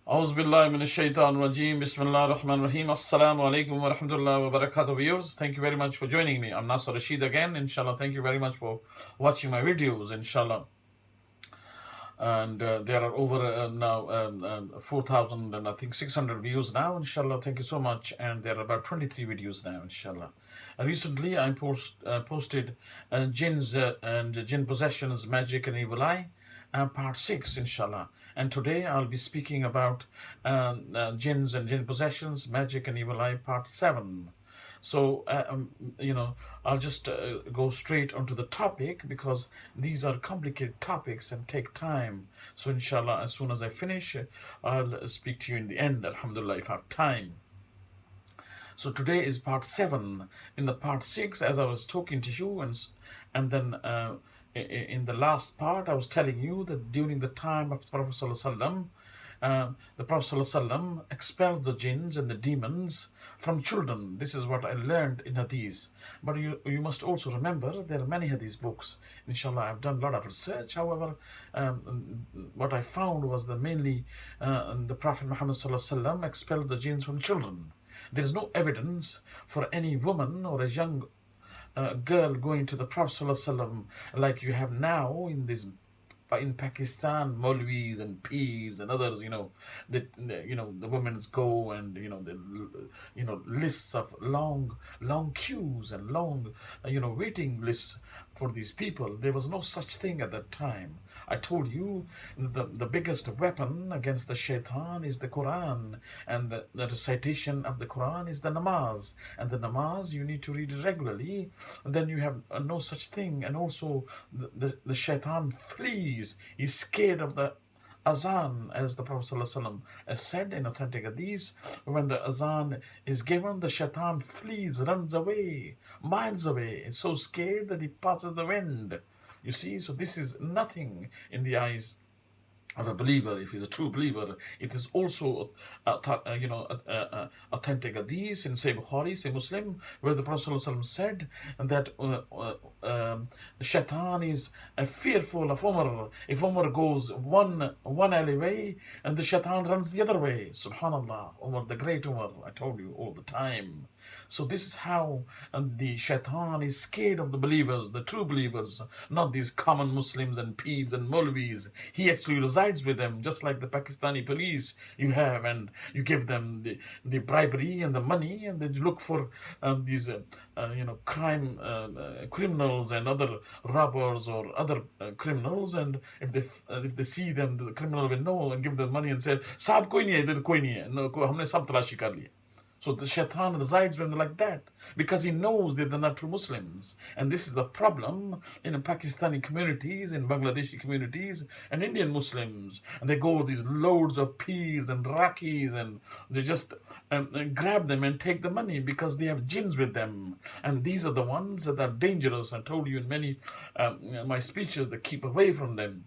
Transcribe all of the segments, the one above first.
Auzu billahi minash shaitan rajim. Bismillah ar-Rahman ar-Rahim. Assalamu alaikum wa rahmatullahi wa barakatuh, viewers. Thank you very much for joining me. I'm Nasser Rashid again, inshallah. Thank you very much for watching my videos, inshallah. And there are over now 4,000 and I think 600 views now, inshallah. Thank you so much. And there are about 23 videos now, inshallah. Recently I posted Jinns and Jinn Possessions, Magic and Evil Eye, part 6, inshallah. And today I'll be speaking about Jinns and Jinn Possessions, Magic and Evil Eye, part 7. So, I'll just go straight onto the topic because these are complicated topics and take time. So, inshallah, as soon as I finish, I'll speak to you in the end, alhamdulillah, if I have time. So, today is part 7. In the part 6, as I was talking to you, and then in the last part, I was telling you that during the time of the Prophet ﷺ, the Prophet ﷺ expelled the jinns and the demons from children. This is what I learned in Hadith. But you must also remember there are many Hadith books. Inshallah, I've done a lot of research. However, what I found was that mainly the Prophet Muhammad ﷺ expelled the jinns from children. There is no evidence for any woman or a young girl going to the Prophet ﷺ like you have now in Pakistan, Maulvis and Peers and others, the women go and lists of long queues and long waiting lists for these people. There was no such thing at that time. I told you the biggest weapon against the Shaitaan is the Quran, and the recitation of the Quran is the Namaz, and the Namaz you need to read it regularly, and then you have no such thing. And also the Shaitaan flees. He's scared of the Azaan, as the Prophet ﷺ has said in authentic hadith. When the Azaan is given, the Shaitan flees, runs away, miles away. It's so scared that he passes the wind. You see, so this is nothing in the eyes of a believer. If he's a true believer, it is also authentic hadith in Sahih Bukhari, Sahih Muslim, where the Prophet ﷺ said that Shaitan is fearful of Umar. If Umar goes one alleyway, and the Shaitan runs the other way. Subhanallah, Umar, the great Umar, I told you all the time. So this is how the Shaitan is scared of the believers, the true believers, not these common Muslims and Peers and Maulvis. He actually resides with them, just like the Pakistani police you have, and you give them the bribery and the money, and they look for these criminals and other robbers or other criminals, and if they see them, the criminal will know and give them money and say, "Saab koi nahi hai, idhar koi nahi hai, no, humne sab talashi kar liya." So the Shaitan resides when they're like that, because he knows that they're not true Muslims. And this is the problem in Pakistani communities, in Bangladeshi communities, and Indian Muslims. And they go with these loads of peers and rakis, and they just grab them and take the money because they have jinns with them. And these are the ones that are dangerous. I told you in many my speeches that keep away from them.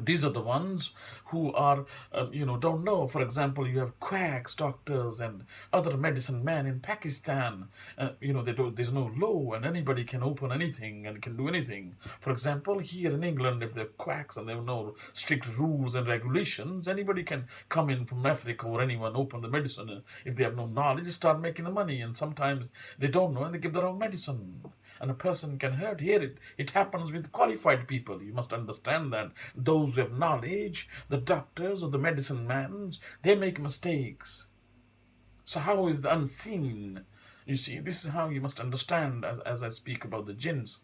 These are the ones who are, don't know. For example, you have quacks, doctors, and other medicine men in Pakistan. There's no law, and anybody can open anything and can do anything. For example, here in England, if they're quacks and there are no strict rules and regulations, anybody can come in from Africa or anyone, open the medicine. If they have no knowledge, start making the money. And sometimes they don't know and they give their own medicine. And a person can hurt. Here it happens with qualified people. You must understand that those who have knowledge, the doctors or the medicine men, they make mistakes. So how is the unseen? You see, this is how you must understand as I speak about the jinns.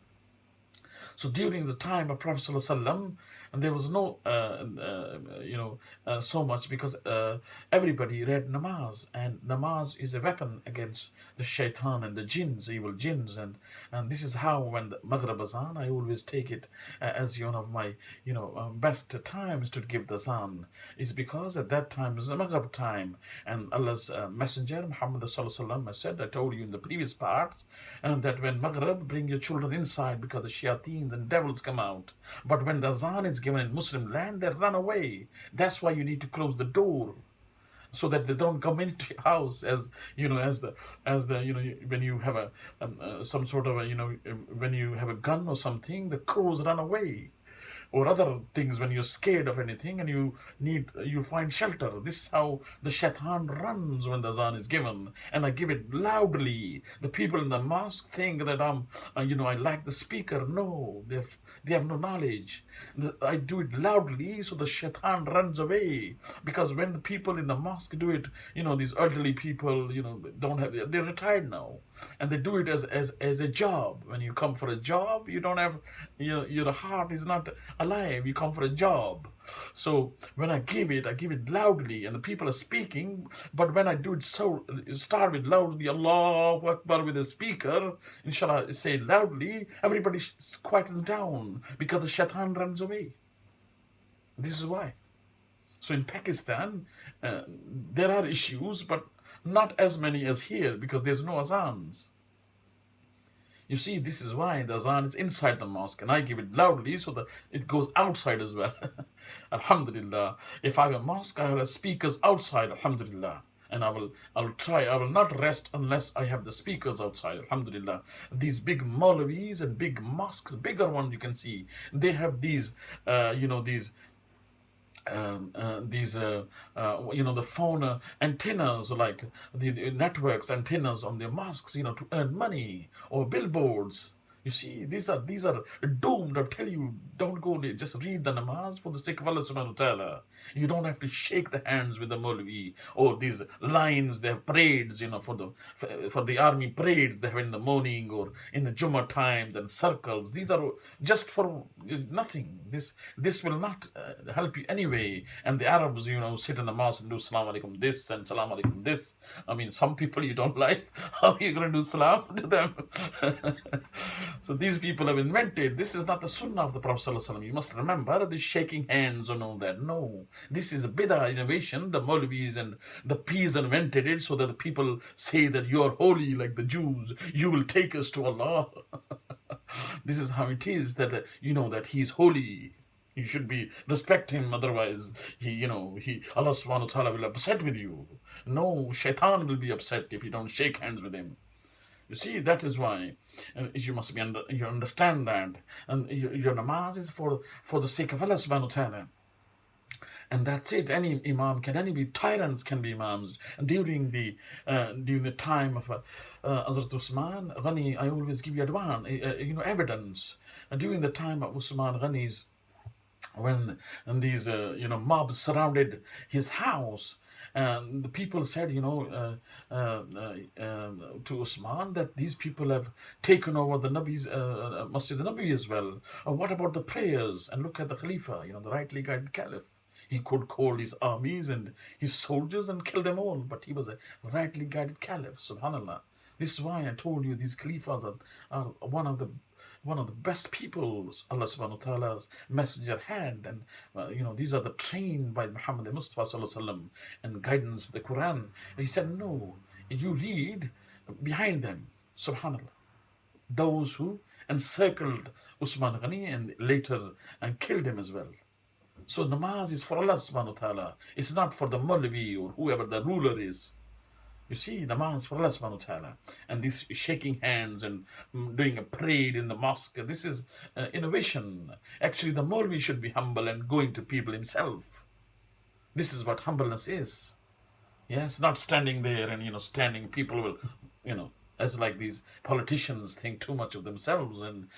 So during the time of Prophet ﷺ, and there was no, so much, because everybody read Namaz, and Namaz is a weapon against the Shaitan and the jinns, evil jinns, and this is how when the Maghrib Azaan, I always take it as one of my, best times to give the Azaan, is because at that time is the Maghrib time, and Allah's Messenger Muhammad ﷺ has said, I told you in the previous parts, and that when Maghrib, bring your children inside because the shayateens and devils come out. But when the Azaan is given in Muslim land, they run away. That's why you need to close the door, so that they don't come into your house when you have some sort of when you have a gun or something, the crows run away. or other things when you're scared of anything and you find shelter. This is how the shaitan runs when the azan is given, and I give it loudly. The people in the mosque think that I like the speaker. No, they have no knowledge. I do it loudly so the shaitan runs away, because when the people in the mosque do it, these elderly people, don't have, they're retired now, and they do it as a job. When you come for a job, you don't have, your heart is not alive. You come for a job. So when I give it loudly, and the people are speaking. But when I do it, so start with loudly, Allahu Akbar, with the speaker, inshallah, say loudly, everybody quietens down, because the shaitan runs away. This is why. So in Pakistan, there are issues, but not as many as here, because there's no azans. You see, this is why the azan is inside the mosque, and I give it loudly so that it goes outside as well. Alhamdulillah. If I have a mosque, I will have speakers outside, alhamdulillah. And I will not rest unless I have the speakers outside, alhamdulillah. These big Maulvis and big mosques, bigger ones you can see, they have these, the phone antennas, like the networks antennas on their mosques, to earn money, or billboards. You see, these are doomed. I tell you, don't go there. Just read the namaz for the sake of Allah subhanahu wa ta'ala. You don't have to shake the hands with the Maulvi, or these lines. They have parades, for the army parades they have in the morning or in the Jummah times, and circles. These are just for nothing. This will not help you anyway. And the Arabs, sit in the mosque and do salam alaikum this and salam alaikum this. I mean, some people you don't like. How are you going to do salam to them? So these people have invented. This is not the sunnah of the Prophet ﷺ. You must remember this shaking hands and all that. No, this is a bid'ah innovation. The Maulvis and the Peas invented it so that the people say that you are holy like the Jews. You will take us to Allah. This is how it is, that that He's holy. You should respect Him. Otherwise, Allah subhanahu wa ta'ala will be upset with you. No, Shaitan will be upset if you don't shake hands with him. You see, that is why you must you understand that, and your namaz is for the sake of Allah subhanahu wa ta'ala. And that's it. Any imam tyrants can be imams. During the time of Hazrat Usman Ghani, I always give you evidence. During the time of Usman Ghani's, when these mobs surrounded his house, and the people said, to Usman, that these people have taken over the Nabi's Masjid al-Nabi as well. What about the prayers? And look at the Khalifa, the rightly guided Caliph. He could call his armies and his soldiers and kill them all, but he was a rightly guided Caliph. Subhanallah. This is why I told you these Khalifas are one of the best people Allah subhanahu wa ta'ala's messenger had. And these are the trained by Muhammad Mustafa sallallahu alaihi wasallam and guidance of the Quran. He said, no, you read behind them, subhanallah, those who encircled Usman Ghani and later killed him as well. So namaz is for Allah subhanahu wa ta'ala. It's not for the Maulvi or whoever the ruler is. You see, namaz for Allah subhanahu wa ta'ala. And this shaking hands and doing a parade in the mosque, this is innovation. Actually, the Maulvi should be humble and going to people himself. This is what humbleness is. Yes, not standing there and, standing, people will, as like these politicians think too much of themselves. And,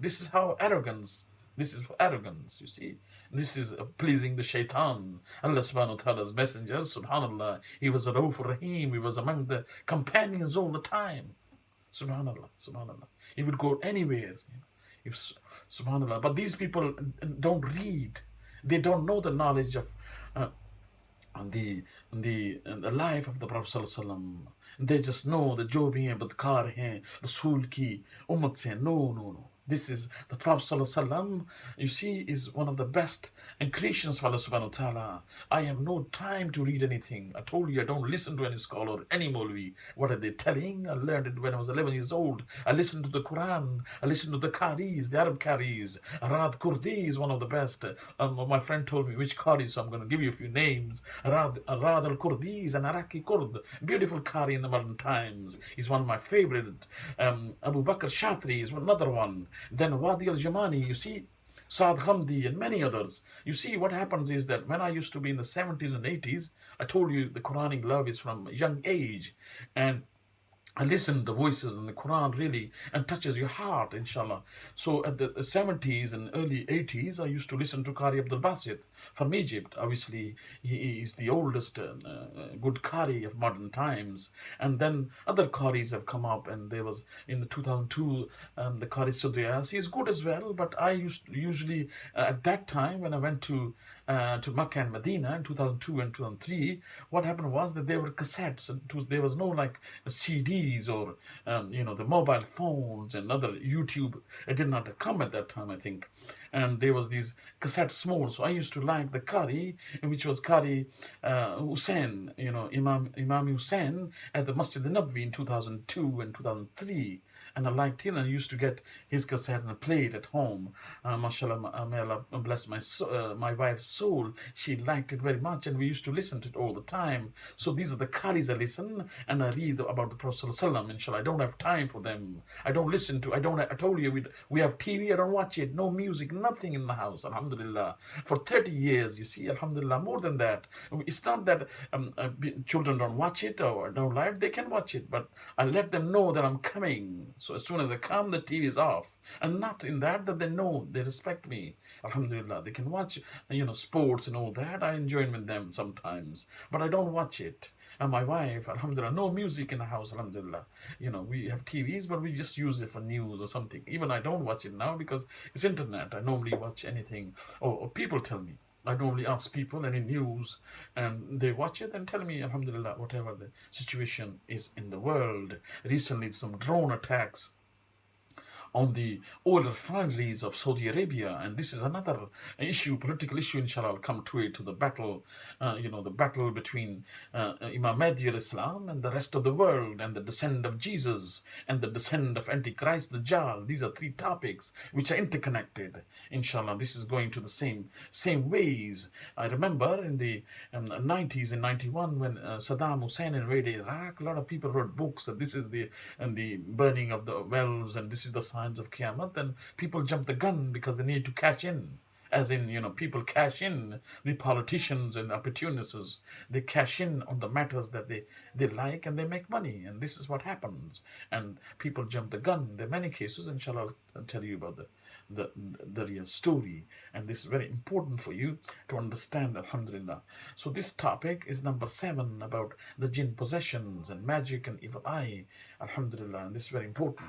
this is how arrogance, this is arrogance, you see. This is pleasing the Shaitan. Allah subhanahu wa ta'ala's messenger, subhanallah, he was a Rauf Rahim, he was among the companions all the time. Subhanallah, subhanallah. He would go anywhere. Subhanallah. But these people don't read. They don't know the knowledge of the life of the Prophet sallallahu alaihi wasallam. They just know the jo bhi hai, badkar hai, Rasool ki ummat se. No. This is the Prophet sallallahu alaihi wasallam, you see, is one of the best creations of Allah subhanahu wa ta'ala. I have no time to read anything. I told you I don't listen to any scholar, any Maulvi. What are they telling? I learned it when I was 11 years old. I listened to the Quran. I listened to the Qaris, the Arab Qaris. Arad Kurdi is one of the best. My friend told me which Qari, so I'm going to give you a few names. Arad al-Kurdi is an Iraqi Kurd. Beautiful Qari in the modern times. He's one of my favorite. Abu Bakr Shatri is another one. Then Wadi al-Jamani, you see. Saad Ghamdi, and many others. You see, what happens is that when I used to be in the 70s and 80s, I told you the Quranic love is from a young age. And I listen to the voices in the Quran really and touches your heart, inshallah. So at the 70s and early 80s, I used to listen to Qari Abdul Basit from Egypt. Obviously, he is the oldest good Qari of modern times. And then other Qaris have come up, and there was in the 2002 the Qari Sudriyas. He is good as well, but I used usually at that time when I went to Makkah and Medina in 2002 and 2003, what happened was that there were cassettes. There was no like CDs or the mobile phones and other YouTube. It did not come at that time, I think. And there was these cassette small. So I used to like the Qari, which was Qari Hussein, Imam Hussein at the Masjid al-Nabwi in 2002 and 2003. And I liked him, and I used to get his cassette and play it at home. MashaAllah, may Allah bless my wife's soul. She liked it very much, and we used to listen to it all the time. So these are the Qaris I listen, and I read about the Prophet ﷺ, inshallah. I don't have time for them. I don't listen to, I told you, we have TV, I don't watch it. No music, nothing in the house, alhamdulillah. For 30 years, you see, alhamdulillah, more than that. It's not that children don't watch it or don't like it. They can watch it, but I let them know that I'm coming. So as soon as they come, the TV is off. And not in that they know, they respect me. Alhamdulillah. They can watch, sports and all that. I enjoy with them sometimes. But I don't watch it. And my wife, alhamdulillah, no music in the house, alhamdulillah. We have TVs, but we just use it for news or something. Even I don't watch it now because it's internet. I normally watch anything. Or people tell me. I normally ask people any news, and they watch it and tell me, alhamdulillah, whatever the situation is in the world. Recently, some drone attacks on the oil refineries of Saudi Arabia, and this is another issue, political issue, inshallah. I'll come to it, to the battle, the battle between Imam Mahdi al-Islam and the rest of the world, and the descent of Jesus, and the descent of Antichrist, the Dajjal. These are three topics which are interconnected, inshallah. This is going to the same ways. I remember in the 90s, in 91, when Saddam Hussein invaded Iraq, a lot of people wrote books that this is the burning of the wells, and this is the sign of Qiyamah. Then people jump the gun because they need to cash in. As in, people cash in, the politicians and opportunists, they cash in on the matters that they like, and they make money. And this is what happens. And people jump the gun. There are many cases, inshallah, I'll tell you about the real story. And this is very important for you to understand, alhamdulillah. So this topic is number 7, about the jinn possessions and magic and evil eye, alhamdulillah. And this is very important.